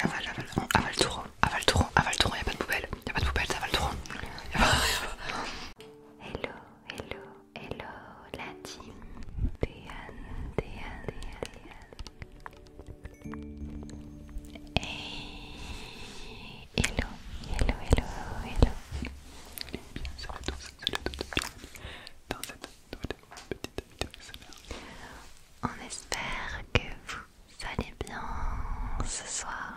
avale. Avale tout rond, avale tout rond, avale tout rond, y'a pas de poubelle. Y'a pas de poubelle, ça avale tout rond. Hello, hello, hello, la team. Déane. Hey, hello. Et bien, salut à tous, dans cette nouvelle petite vidéo ASMR. On espère que vous allez bien ce soir.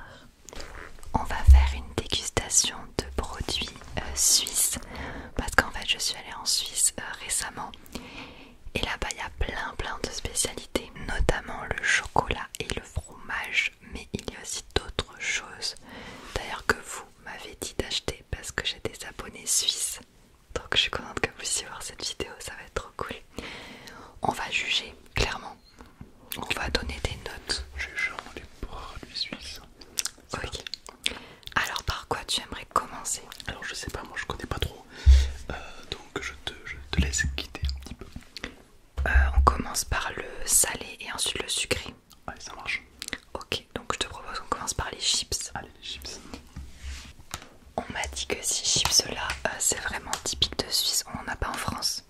On va faire une dégustation de produits suisses parce qu'en fait je suis allée en Suisse récemment et là-bas il y a plein de spécialités, notamment le chocolat et le fromage, mais il y a aussi d'autres choses d'ailleurs que vous m'avez dit d'acheter parce que j'ai des abonnés suisses. Donc je suis contente que vous puissiez voir cette vidéo, ça va être trop cool. On va juger clairement. On va donner des notes. Jugeons les produits suisses. Ok. Alors par quoi tu aimerais commencer? Alors je sais pas, moi je connais pas trop. Donc je te laisse guider un petit peu. On commence par le salé et ensuite le sucré. Allez, ça marche. Ok, donc je te propose qu'on commence par les chips. Allez, les chips. On m'a dit que ces chips là, c'est vraiment typique de Suisse. On n'en a pas en France.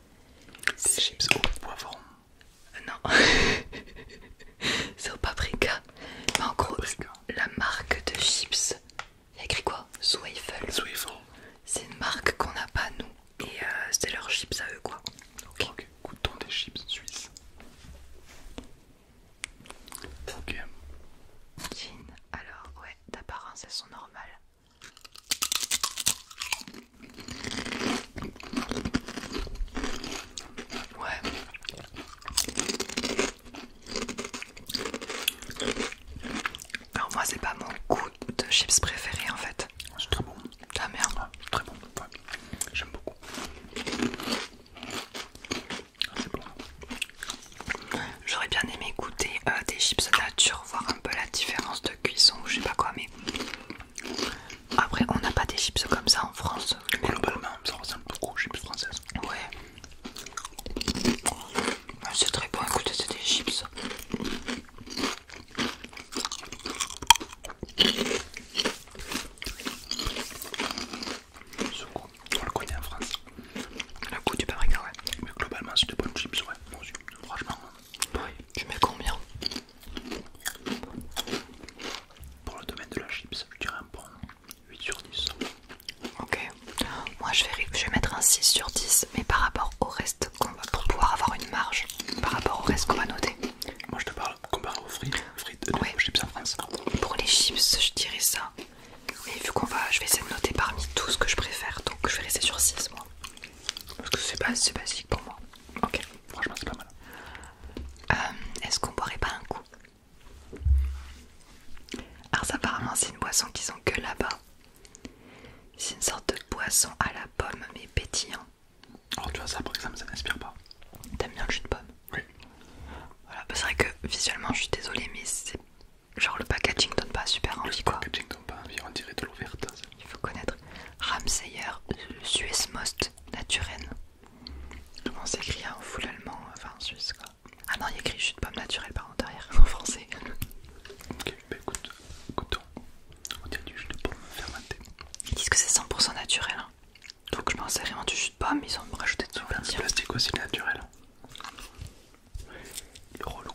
Des chips au poivron. Non. C'est au paprika. Mais en gros, Paprika. la marque de chips, il y a écrit quoi? Zweifel. Zweifel. C'est une marque qu'on n'a pas nous. Et c'est leurs chips à eux quoi. Ok, goûtons des chips suisses. Ok. Jean. Alors ouais, d'apparence elles sont normales. Ouais. Alors moi c'est pas mon goût de chips préféré en fait. C'est très bon. Ah merde. Ah, très bon. Ouais. J'aime beaucoup. Ah, c'est bon. J'aurais bien aimé goûter des chips nature, voir un peu la différence de cuisson ou je sais pas quoi, mais après on n'a pas des chips comme ça en France. Globalement, ça ressemble beaucoup aux chips françaises. Ouais. C'est très bon, écoutez, c'est des chips. Ce goût, on le connaît en France. Le goût du paprika, ouais. Mais globalement, c'est de bonnes chips, ouais. Moi aussi, franchement. Oui. Tu mets combien? Pour le domaine de la chips, je dirais un bon 8 sur 10. Ok. Moi je vais mettre un 6 sur 10, mais par rapport au reste qu'on va pour pouvoir avoir une marge. Par rapport au reste qu'on va noter. Moi je te parle comparé aux frites de Ouais. chips en France. Pour les chips, je dirais ça. Mais vu qu'on va, je vais essayer de noter parmi tout ce que je préfère, donc je vais rester sur 6 moi. Parce que c'est basique pour moi. Ok. Franchement, c'est pas mal. Est-ce qu'on boirait pas un coup? Alors ça apparemment c'est une boisson qu'ils ont que là-bas. C'est une sorte de boisson à la pomme mais pétillant. Alors tu vois, ça par exemple, ça m'inspire pas. T'aimes bien le jus de pomme? Oui. Voilà, bah, c'est vrai que visuellement je suis désolée mais c'est genre le packaging donne pas super envie quoi. Le packaging donne pas envie, on dirait de l'eau verte. Il faut connaître Ramsayer Suez Most Naturen. Comment c'est écrit en full allemand, enfin en suisse quoi. Ah non, il y a écrit jus de pomme naturel par contre derrière en français. Ok, bah écoute, goûtons. On dirait du jus de pomme fermenté. Ils disent que c'est 100% naturel. Hein. Donc je pensais vraiment du jus de pomme, ils ont rajouté de Le pétillant. plastique aussi naturel. Il est relou.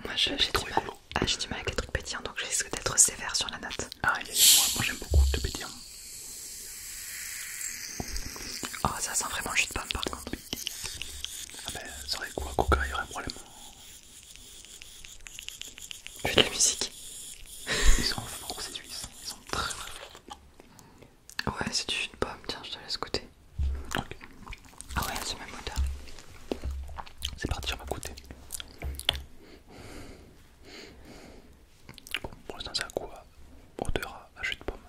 Moi j'ai du trop mal. écolo. Ah, j'ai du mal avec les trucs pétillants donc je risque d'être sévère sur la note. Ah, moi j'aime beaucoup le pétillant. Oh, ça sent vraiment le jus de pomme par contre. Ah ben, ça aurait quoi, Coca, il y aurait un problème. Je fais de la musique. Ils sont forts ces Suisses, ils sont très forts. Ouais, c'est du jus de pomme, tiens, je te laisse goûter. Ok, Ah ouais, c'est même odeur. c'est parti, on va goûter. Bon, pour l'instant, ça a quoi? Odeur à jus de pomme.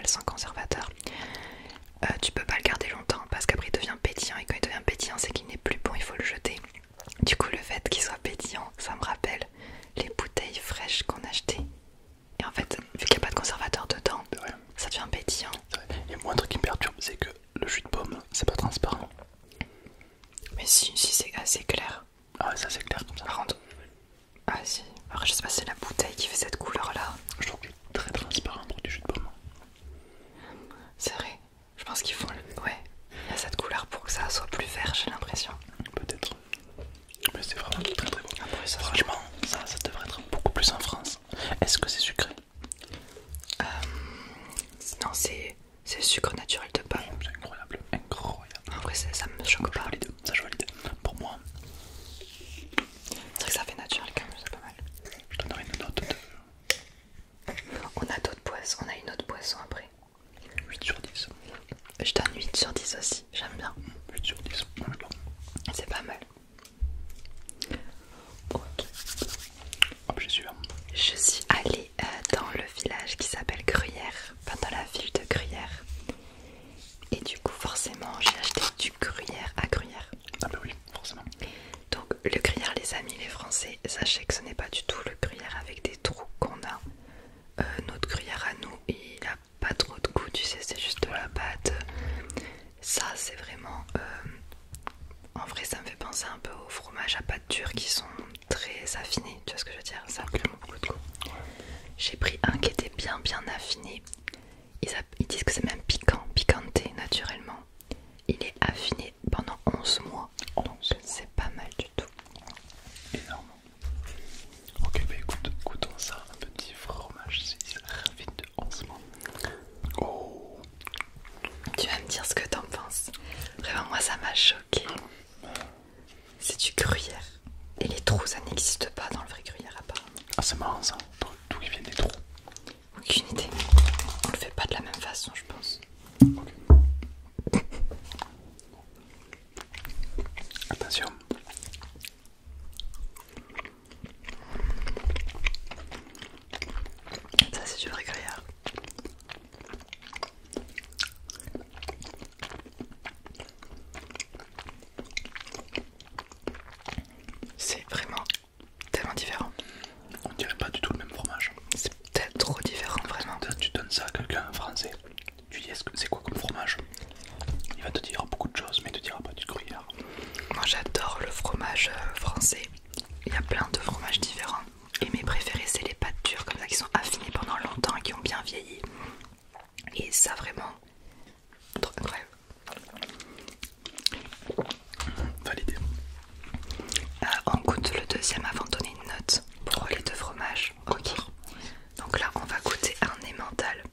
normal sans conservateur. Tu peux pas le garder longtemps parce qu'après il devient pétillant, et quand il devient pétillant c'est qu'il n'est plus bon, il faut le jeter. Du coup le fait qu'il soit pétillant, ça me rappelle les bouteilles fraîches qu'on achetait. Et en fait, vu qu'il n'y a pas de conservateur dedans, ça devient pétillant. Et moi un truc qui me perturbe, c'est que le jus de pomme c'est pas transparent. Mais si c'est assez clair. Ah ouais, ça c'est clair comme ça. Par contre, ah si, alors je sais pas si c'est la bouteille qui fait cette couleur là. Je trouve qu'il est très transparent pour du jus de pomme. C'est vrai, je pense qu'il faut ouais, il y a cette couleur pour que ça soit plus vert, j'ai l'impression. Peut-être. Mais c'est vraiment très très bon. Après, ça franchement, ça devrait être beaucoup plus en France. Est-ce que c'est sucré? Non, c'est le sucre naturel de pomme. C'est incroyable, incroyable. En vrai, ça me choque pas. Ça je valide. Pour moi, c'est vrai que ça fait naturel quand même, c'est pas mal. je donnerai une note de On a d'autres boissons, on a une autre boisson après. 8 sur 10. Je donne 8 sur 10 aussi, j'aime bien. 8 sur 10, on est bon. C'est pas mal. Ok. Hop, j'ai su. Je suis allée dans le village qui s'appelle Gruyère, enfin dans la ville de Gruyère. Et du coup forcément j'ai acheté du gruyère à Gruyère. Ah bah oui, forcément. Donc le gruyère les amis, les français, sachez que ce n'est pas du tout le gruyère avec des trous qu'on a. Notre gruyère à nous, il a pas trop de goût, tu sais, c'est juste de la pâte. Ça c'est vraiment... en vrai ça me fait penser un peu aux fromages à pâte dure qui sont très affinés, tu vois ce que je veux dire, ça a vraiment beaucoup de goût. J'ai pris un qui était bien affiné. Ils disent que c'est même piquant, piquanté naturellement. Il est affiné pendant 11 mois, donc c'est pas mal du tout. Énorme. Ok, bah écoute, goûtons ça, un petit fromage suisse raffine de 11 mois. Oh. Tu vas me dire ce que t'en penses. Vraiment moi ça m'a choqué. C'est du gruyère. Et les trous ça n'existe pas dans le vrai gruyère apparemment. Ah c'est marrant ça, d'où ils viennent des trous. Aucune idée. On le fait pas de la même façon je pense. Okay. Attention. Ça c'est du vrai gruyère. C'est vraiment tellement différent. On dirait pas du tout le même fromage. C'est peut-être trop différent vraiment. Tu donnes ça à quelqu'un français, tu dis c'est quoi comme fromage? Il va te dire beaucoup de choses mais il te dira pas du gruyère. Moi j'adore le fromage français. Il y a plein de fromages différents. Et mes préférés c'est les pâtes dures comme ça qui sont affinées pendant longtemps et qui ont bien vieilli. Et ça vraiment trop incroyable. Validé. On goûte le deuxième avant de donner une note pour les deux fromages. Ok. Donc là on va goûter un emmental.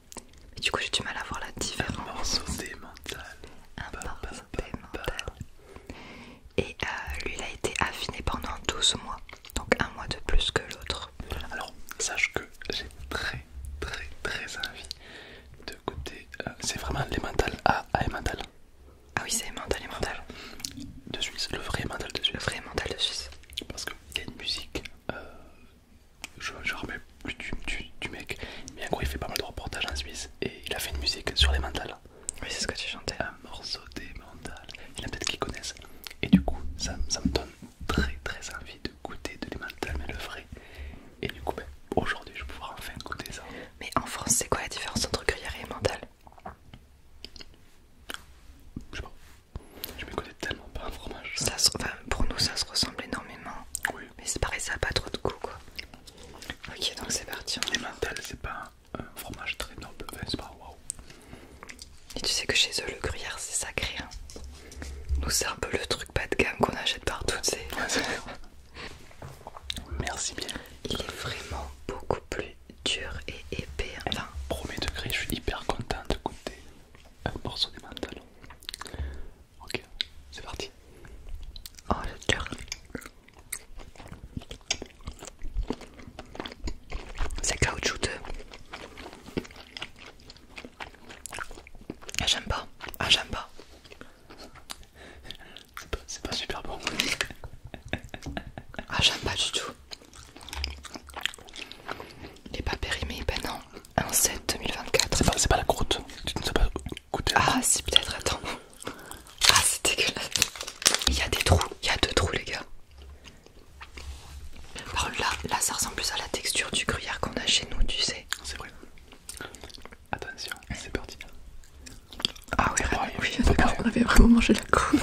Mais du coup j'ai du mal à voir la différence. Un morceau d'emmental. Un morceau d'emmental. Et lui il a été affiné pendant 12 mois. Donc un mois de plus que l'autre. Alors sache que j'ai très envie de goûter. C'est vraiment l'emmental à emmental. Ah oui c'est emmental. De Suisse, le vrai emmental de Suisse. Le vrai emmental de Suisse. Parce qu'il y a une musique, je me rappelle plus du mec, mais en gros il fait pas mal de reportages en Suisse et il a fait une musique sur les mentales. Oui c'est ce que tu chantais. Un morceau des mentales. Il y en a peut-être qui connaissent. Et du coup ça me donne très envie de goûter de l'emmental mais le vrai. Et du coup aujourd'hui je vais pouvoir enfin goûter ça. Mais en France c'est quoi la différence entre gruyère et emmental? Je sais pas. Je m'y connais tellement pas en fromage. Pour nous ça se ressemble énormément. Oui. Mais c'est pareil, ça a pas trop de goût quoi. Ok donc c'est parti. L'emmental c'est pas un fromage très noble. Enfin, c'est pas waouh. Et tu sais que chez eux le gruyère c'est sacré hein. Nous c'est un peu le truc bas de gamme qu'on achète partout, tu sais. Ouais, c'est vrai. Merci bien. Il est vraiment beaucoup plus dur et épais. Enfin, Premier degré, je suis hyper content de goûter un morceau d'emmental. Ok, c'est parti. oh c'est dur. C'est caoutchouteux. Ah, j'aime pas. Ah j'aime pas. C'est pas super bon. Ah j'aime pas du tout. Il est pas périmé, ben non. Un 7 2024. C'est pas la croûte. On avait vraiment mangé la croûte.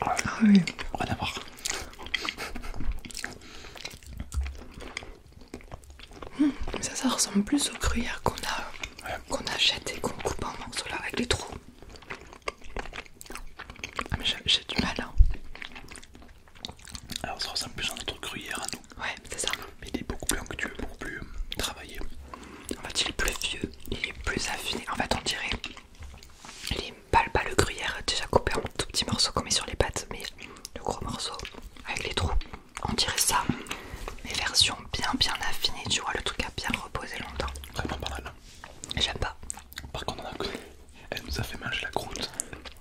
Ah oui. Rien à voir. Ça ressemble plus aux gruyères qu'on achète et qu'on coupe en morceaux là avec les trous. Ah mais j'ai du mal hein. Alors ça ressemble plus à notre gruyère à nous. Ouais, c'est ça. Mais il est beaucoup plus onctueux, beaucoup plus travaillé. En fait, il est plus vieux, il est plus affiné. En fait, on dirait. Il est pas le gruyère déjà coupé en tout petits morceaux qu'on met sur les pâtes, mais le gros morceau avec les trous. On dirait ça, mais version bien affinée, tu vois, le truc a bien reposé longtemps. Vraiment pas mal. J'aime pas. Par contre, elle nous a fait manger la croûte.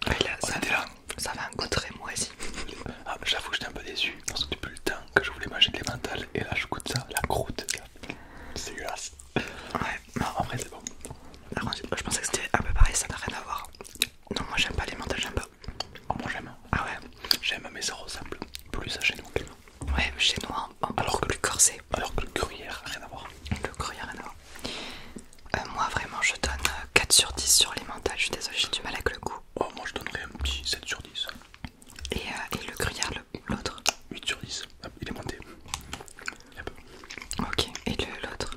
Ouais, là, On était là. Ça va un goût très moisi. Ah, j'avoue que j'étais un peu déçu parce que depuis le temps que je voulais manger de l'emmental et là je goûte ça, la croûte. C'est dégueulasse. Ouais, non. En vrai, c'est bon. Par contre, je pensais que c'était un peu pareil, ça n'a rien à voir. Non, moi j'aime pas les mentales, j'aime pas. Oh, moi j'aime. Ah ouais. J'aime, mais ça ressemble plus à chez nous. Ouais, chez nous, alors que plus corsé. Alors que le gruyère, rien à voir. Le gruyère, rien à voir. Moi vraiment, je donne 4 sur 10 sur les mentales. Je suis désolée, j'ai du mal avec le goût. Oh, moi je donnerais un petit 7 sur 10. Et le gruyère, l'autre. 8 sur 10. Hop, il est monté. Yep. Ok, et l'autre.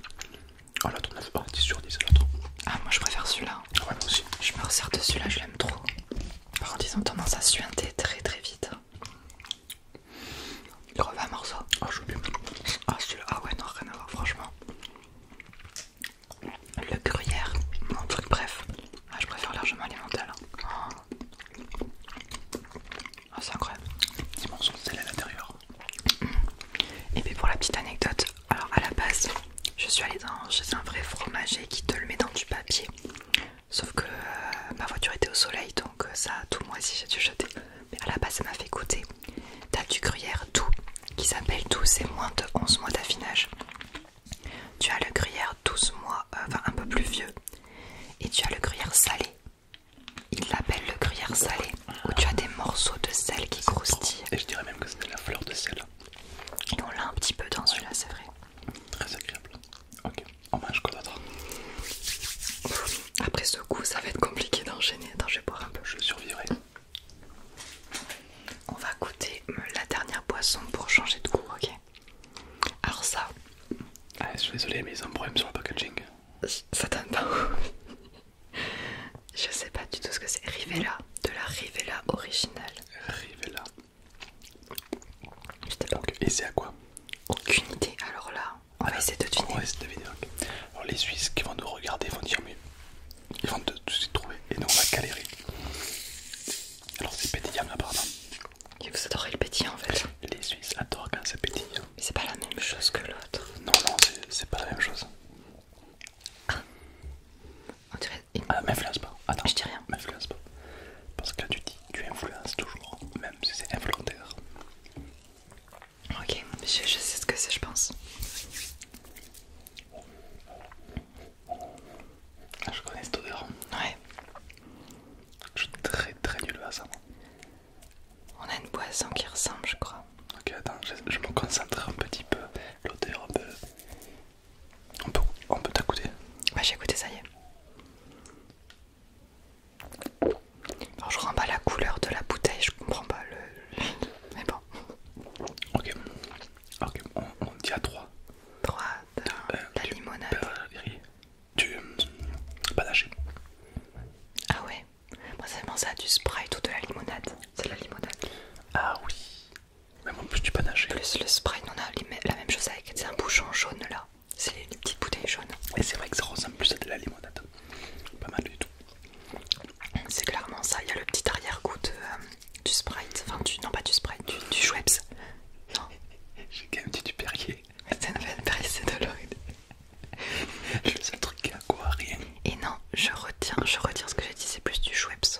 Oh, l'autre, on a fait 10 sur 10 l'autre. Ah, moi je préfère celui-là. Ah ouais, moi aussi. Je me resserre de celui-là, je l'aime trop. Par contre, ils ont tendance à suinter très vite. Il revient un morceau. Ah, je veux bien. Ah, celui-là, ah ouais, non, rien à voir, franchement. Le gruyère, mon truc, bref. Ah, je préfère largement les mentales. Ah, c'est incroyable. Petit morceau de sel à l'intérieur. Et puis pour la petite anecdote, alors à la base, je suis allée chez un vrai fromager qui te le met dans du papier. Sauf que ma voiture était au soleil, donc ça a tout moisi, j'ai dû jeter. Mais à la base, ça m'a fait goûter. T'as du gruyère doux, qui s'appelle doux, c'est moins de 11 mois d'affinage. Tu as le gruyère 12 mois, enfin un peu plus vieux. Et tu as le gruyère salé. Il l'appelle le gruyère salé, où tu as des morceaux de sel qui croustillent. Et je dirais même que c'était la fleur de sel. Et on l'a un petit peu dans celui-là, c'est vrai. Très agréable. Ok, on mange quoi d'autre? Après ce coup, ça va être compliqué d'enchaîner. Attends, je vais boire un peu. Je survivrai. On va goûter la dernière boisson pour changer de goût, ok? Alors ça, Ah, je suis désolé, mais ils ont un problème sur le packaging. ça donne pas. Je sais pas du tout ce que c'est. Rivella, de la Rivella originale. Rivella. Putain, Donc, et c'est à quoi? aucune idée. Alors là, on va essayer de deviner. On va essayer de deviner, ok. Alors les Suisses qui vont nous regarder vont dire mais ils vont tout de suite trouver et nous on va galérer. Alors c'est pétillant apparemment. Et vous adorez le pétillant en fait. Les Suisses adorent quand c'est pétillant. Mais c'est pas la même chose que l'autre. Non, c'est pas la même chose. On dirait. Ah, m'influence pas. Attends, Je dis rien. m'influence pas. Parce que là tu dis, tu influences toujours, même si c'est involontaire. Ok, je sais ce que c'est, je pense. Ah, je connais cette odeur. Ouais. Je suis très nul à ça. On a une boisson qui ressemble, je crois. Ok, attends, je me concentre un petit peu. L'odeur un peu. On peut t'écouter. Bah j'ai goûté, ça y est. Alors je rends pas la couleur de la bouteille, je comprends pas le... Mais bon. Ok, on dit à 3. 3 de la limonade. Du panaché. Ah ouais. Moi ça me ça a du Sprite ou de la limonade. C'est de la limonade. Ah oui. Même en plus du panaché. Plus le Sprite, on a la même chose avec, c'est un bouchon jaune là. C'est les petites bouteilles jaunes. Et c'est vrai que ça ressemble plus à de la limonade. Pas mal du tout. C'est clairement ça, il y a le petit arrière-goût du Sprite. Enfin non pas du Sprite, du Schweppes. Non. J'ai quand même dit du Perrier. C'est une Perrier, c'est de l'eau. Le seul truc qui a quoi? Rien. Et non, je retire ce que j'ai dit, c'est plus du Schweppes.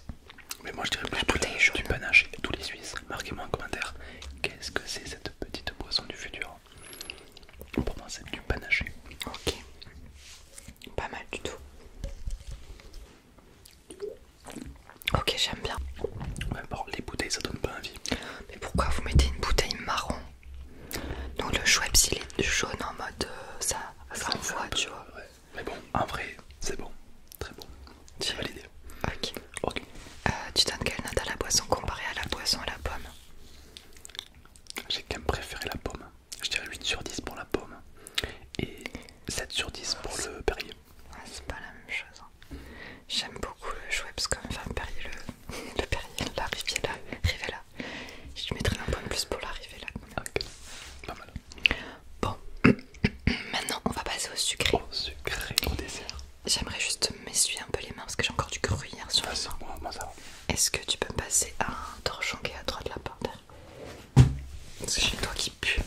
Mais moi je dirais plus La bouteille jaune. du panaché. Tous les Suisses, marquez-moi en commentaire. Qu'est-ce que c'est cette petite boisson du futur? Pour moi c'est du panaché. Ok. Pas mal du tout. Ok, j'aime bien. Ouais, bon, les bouteilles ça donne pas envie. Mais pourquoi vous mettez une bouteille marron? Donc le Schweppes il est jaune en mode ça envoie, tu vois. Ouais. Mais bon, en vrai, c'est bon. Très bon. J'ai validé. j'aimerais juste m'essuyer un peu les mains parce que j'ai encore du gruyère sur les mains. Moi ça va. Est-ce que tu peux me passer un torchon qui est à droite de la porte? Parce que j'ai le doigt qui pue.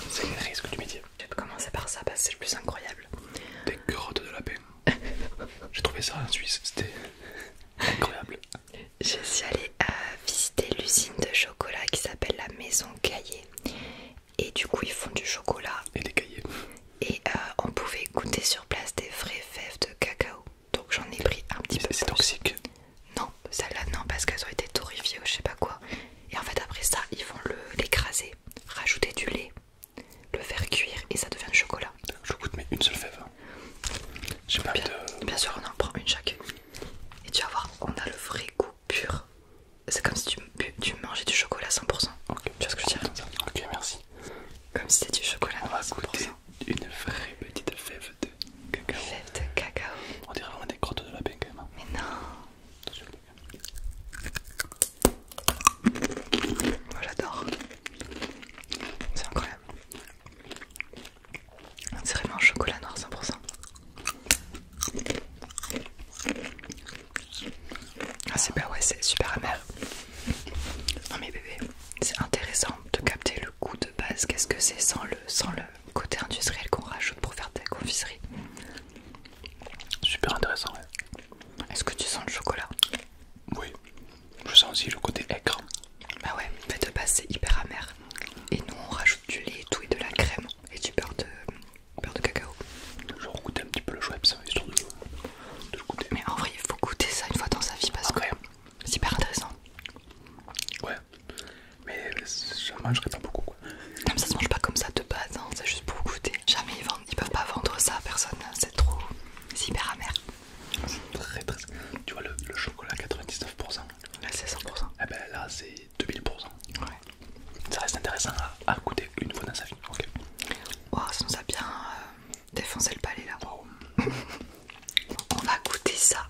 C'est le risque du métier. Je vais commencer par ça parce que c'est le plus incroyable. Des grottes de lapin. J'ai trouvé ça en Suisse, c'était incroyable. Je suis allée visiter l'usine de chocolat qui s'appelle la Maison Caillé. Et du coup ils font du chocolat. Et des cahiers. Et on pouvait goûter sur place des vraies fèves de cacao. Donc j'en ai pris un petit peu. C'est toxique. Non, celle-là non, parce qu'elles ont été torréfiées ou je sais pas quoi. Et en fait après ça ils vont l'écraser, rajouter du lait, le faire cuire et ça devient du chocolat. Je goûte mais une seule fève. J'ai pas Bien sûr on en prend une chacune. Et tu vas voir, on a le vrai goût pur. C'est comme si tu mangeais du chocolat 100%. Ok. Tu vois ce que je veux dire? Ok, merci. Comme si c'était du chocolat On noir va 100%. goûter une vraie petite fève de cacao. Fève de cacao. On dirait vraiment des crottes de lapin quand même. Mais non. Attention. Moi j'adore. C'est incroyable. C'est vraiment chocolat noir 100%. Ah c'est ouais, c'est super amer. Non mais bébé, c'est intéressant de capter le goût de base. Qu'est-ce que c'est sans le côté industriel qu'on rajoute pour faire des confiseries. Super intéressant, ouais. Est-ce que tu sens le chocolat? Oui. Je sens aussi le côté aigre. Bah ouais, en fait de base c'est hyper amer. Et nous on rajoute du lait et tout et de la crème et du beurre de cacao. Je vais goûter un petit peu le Schweppes histoire de le goûter. Mais en vrai il faut goûter ça une fois dans sa vie parce que c'est hyper intéressant. Ouais. Mais je mangerai pas beaucoup quoi. Comme ça se mange pas comme ça de base, hein. C'est juste pour goûter. Jamais ils peuvent pas vendre ça à personne, c'est trop. C'est hyper amer. C'est très très. Tu vois le chocolat 99%. Là c'est 100%. Eh ben là c'est 2000%. Ouais. Ça reste intéressant à goûter une fois dans sa vie. Ok. Wow, ça nous a bien défoncé le palais là. Wow. On va goûter ça.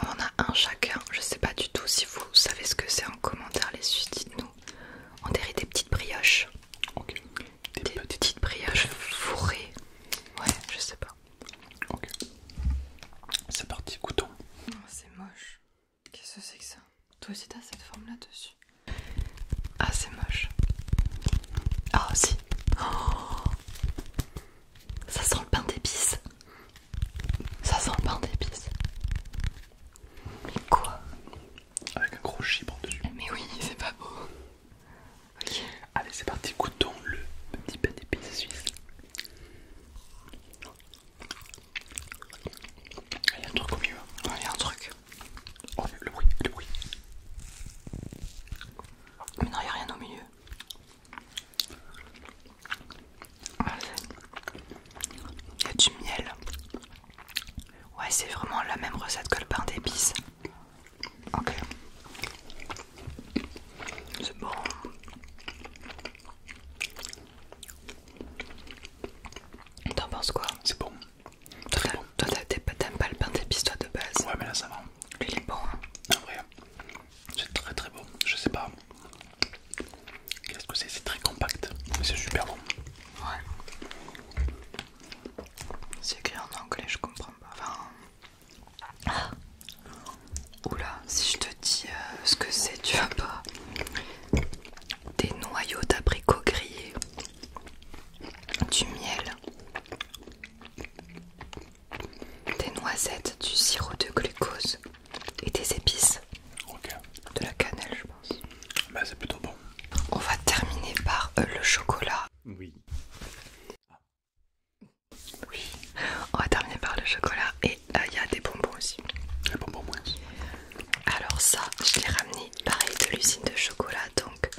On en a un chacun. Je sais pas du tout si vous savez ce que c'est en commentaire, les suites, dites-nous. On dirait des petites brioches. Ok. Des petites brioches fourrées. Ouais, je sais pas. Ok. C'est parti, goûtons. Oh, c'est moche. Qu'est-ce que c'est que ça? Toi aussi t'as cette forme là dessus. Ah c'est moche. Ah si. Oh, ça sent le pain d'épices. Ça sent le pain d'épices. Mais quoi? Avec un gros chibre dessus. Mais oui, c'est pas beau. Ok. Allez, c'est parti, goûtons le petit pain d'épices suisse. Il y a un truc au milieu. Ouais, il y a un truc. Oh, le bruit, le bruit. Mais non, il n'y a rien au milieu. Ah, il y a du miel. Ouais, c'est vraiment la même recette que le pain d'épices. Ok. C'est bon. T'en penses quoi? C'est bon. Toi, t'aimes pas le pain d'épices, toi, de base? Ouais, mais là ça va. Lui, il est bon, hein. En vrai, c'est très très bon. Je sais pas. Qu'est-ce que c'est? C'est très compact. Mais c'est super bon. Ouais. C'est écrit en anglais, je comprends pas. Enfin. Ah. Oula, si je te dis ce que c'est, tu vas pas. Des noyaux d'abricot grillés, du miel, des noisettes, du sirop de glucose et des épices. Ok. De la cannelle, je pense. Bah, c'est plutôt bon. On va terminer par le chocolat. Oui. Oui. On va terminer par le chocolat et il y a des bonbons aussi. Les bonbons moins. Alors ça, je l'ai ramené pareil de l'usine de chocolat, donc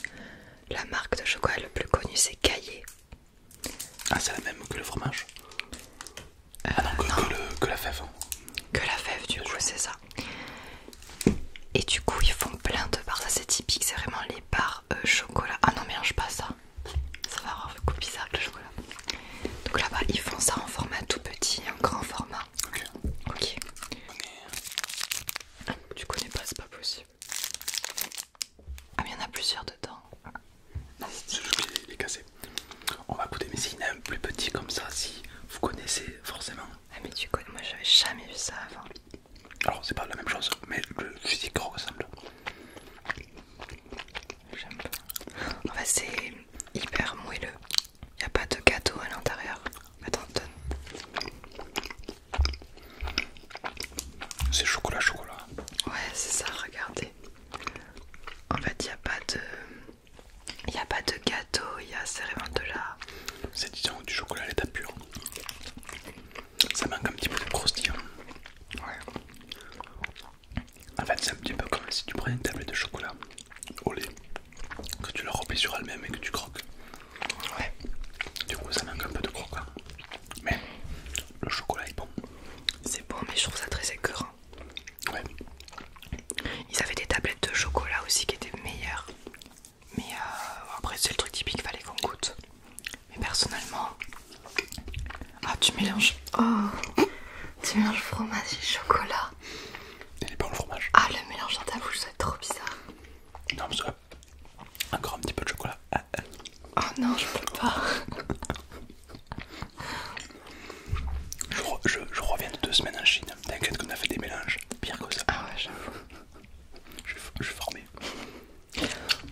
la marque de chocolat le plus connue c'est Caillé. Ah, c'est la même que le fromage? Ah non, que la fève. Que la fève du coup, c'est ça. Et du coup ils font plein de barres, ça c'est typique, c'est vraiment les barres chocolat. Ah non, mélange pas ça. Ça va avoir un goût bizarre que le chocolat. Donc là-bas ils font ça en format tout petit, en grand format. Ok. Ok. Tu connais pas, c'est pas possible. Ah mais il y en a plusieurs dedans. Non, c'est juste qu'il est cassé. On va goûter, mais s'il y en a un plus petit comme ça, si vous connaissez forcément. jamais vu ça avant. Alors c'est pas la même chose, mais le physique ressemble. J'aime pas. En fait, c'est hyper moelleux. Y a pas de gâteau à l'intérieur. Attends, donne. C'est chocolat. Ouais, c'est ça, regardez. En fait, y a pas de gâteau, c'est vraiment de la... C'est disons du chocolat à l'état pur. Ça manque un petit peu de croustillant. Ouais. En fait, c'est un petit peu comme si tu prenais une tablette de chocolat au lait, que tu la replis sur elle-même et que tu croques. Ouais. Du coup, ça manque un peu de croquant. Mais le chocolat est bon. C'est bon, mais je trouve ça très écœurant. Ouais. Ils avaient des tablettes de chocolat aussi qui étaient meilleures. Mais après, c'est le truc typique, fallait qu'on goûte. Mais personnellement... Ah, tu mélanges... Oh, tu mélanges fromage et chocolat. Il est bon le fromage. Ah, le mélange dans ta bouche, ça va être trop bizarre. Non, parce que encore un petit peu de chocolat. Oh non, je peux pas. Je reviens de 2 semaines en Chine. T'inquiète qu'on a fait des mélanges pire que ça. Ah ouais, j'avoue. Je suis formé.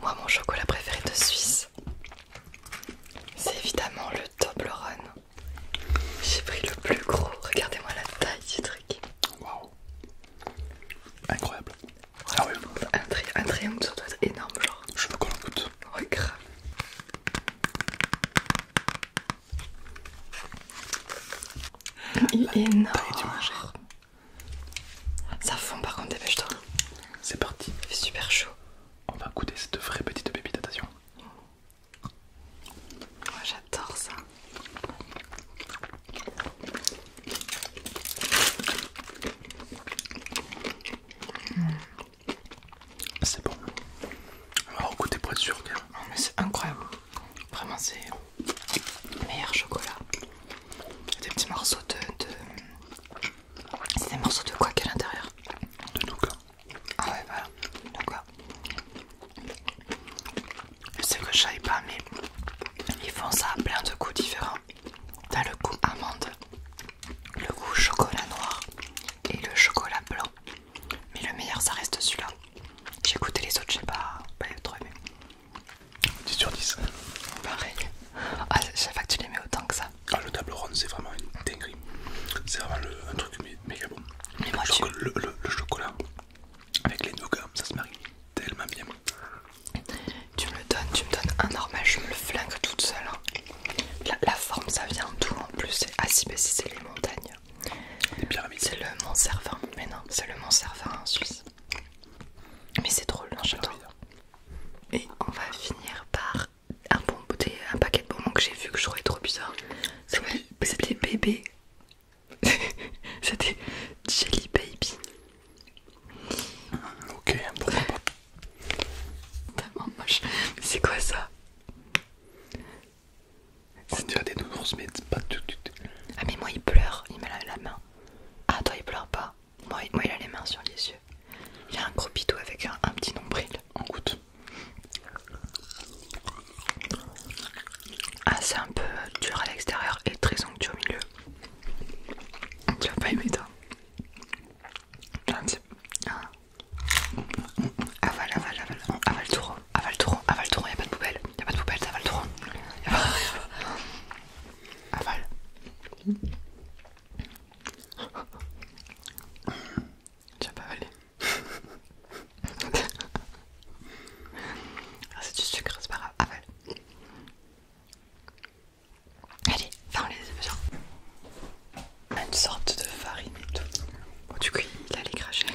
Moi, mon chocolat préféré de Suisse, c'est évidemment le Toblerone. J'ai pris le plus gros. Regardez-moi la taille du truc. Waouh. Incroyable. Ah ouais. Un triangle, ça doit être énorme, genre. Je veux qu'on en goûte. Ouais, grave. Il est énorme. Taille du manger. Ça fond par contre, dépêche-toi. C'est parti. Il fait super chaud. On va goûter cette vraie petite pépite, attention. Moi j'adore ça. C'est bon. On va goûter pour être sûr quand même. Non mais c'est incroyable. Vraiment c'est le meilleur chocolat. Des petits morceaux de... C'est des morceaux de quoi qu'à l'intérieur? De nougat. Ah ouais voilà. Donc quoi. Je sais que je savais pas mais ils font ça à plein de goûts différents. T'as le goût amande, le goût chocolat noir et le chocolat blanc. Mais le meilleur ça reste celui-là. J'ai goûté les autres, j'ai pas trop aimé. 10 sur 10. Pareil. Ah je savais pas que tu l'aimais autant que ça. Ah, le Toblerone c'est vraiment une dinguerie. C'est vraiment un truc méga bon. Mais moi Le chocolat avec les nougats, ça se marie tellement bien. tu me donnes un normal, je me le flingue toute seule. Hein. La forme ça vient d'où en plus? Ah si, mais c'est les montagnes. Les pyramides. C'est le Mont Cervin. Mais non, c'est le Mont Cervin en Suisse. Mais c'est drôle, non, j'adore. Et on va finir par un paquet de bonbons que j'ai vu que je trouvais trop bizarre. C'était bébé. C'était Jelly Baby. Ok, pourquoi pas. Tellement moche. Mais c'est quoi ça? On dirait des nounours, mais c'est pas tout. Ah mais moi il pleure, il met la main. Ah toi il pleure pas. Moi il a les mains sur les yeux. Il a un gros pitou avec un petit nombril. On goûte. Ah c'est un peu dur à l'extérieur et très onctueux au milieu. Tu vas pas aimer toi. Ah. Avale tout rond, y'a pas de poubelle, t'avales tout rond. Avale. Tu vas pas avaler. Ah, c'est du sucre, c'est pas grave, avale. Allez, ferme les yeux, viens. Une sorte de farine et tout. Bon, du coup, il allait cracher.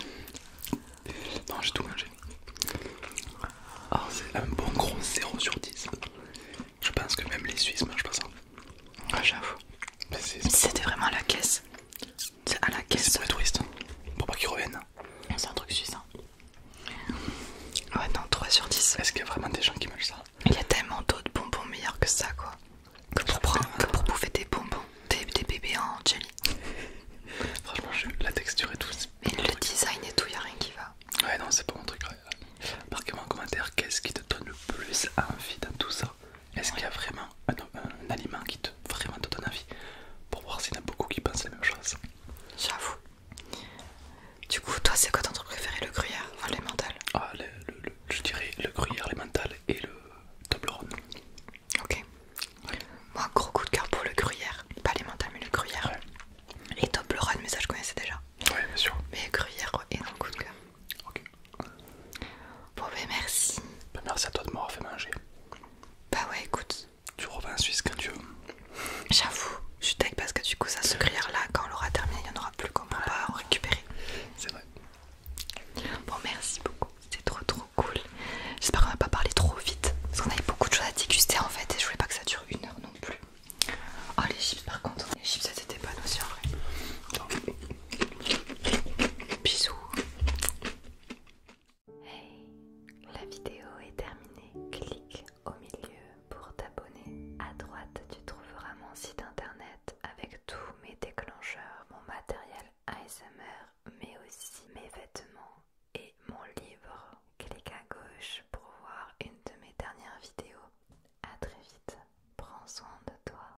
Non, j'ai tout mangé. Oh, c'est un bon gros 0 sur 10. Je pense que même les Suisses mangent pas ça. Ah, j'avoue. Mais c'est C'était vraiment à la caisse. C'est à la caisse. pour les touristes. Pour pas qu'ils reviennent. C'est un truc suisse. Hein. Ouais, non, 3 sur 10. Est-ce qu'il y a vraiment des gens qui mangent ça? Il y a tellement d'autres bonbons meilleurs que ça, quoi. Que pour bouffer des bonbons, des bébés en jelly. la vidéo.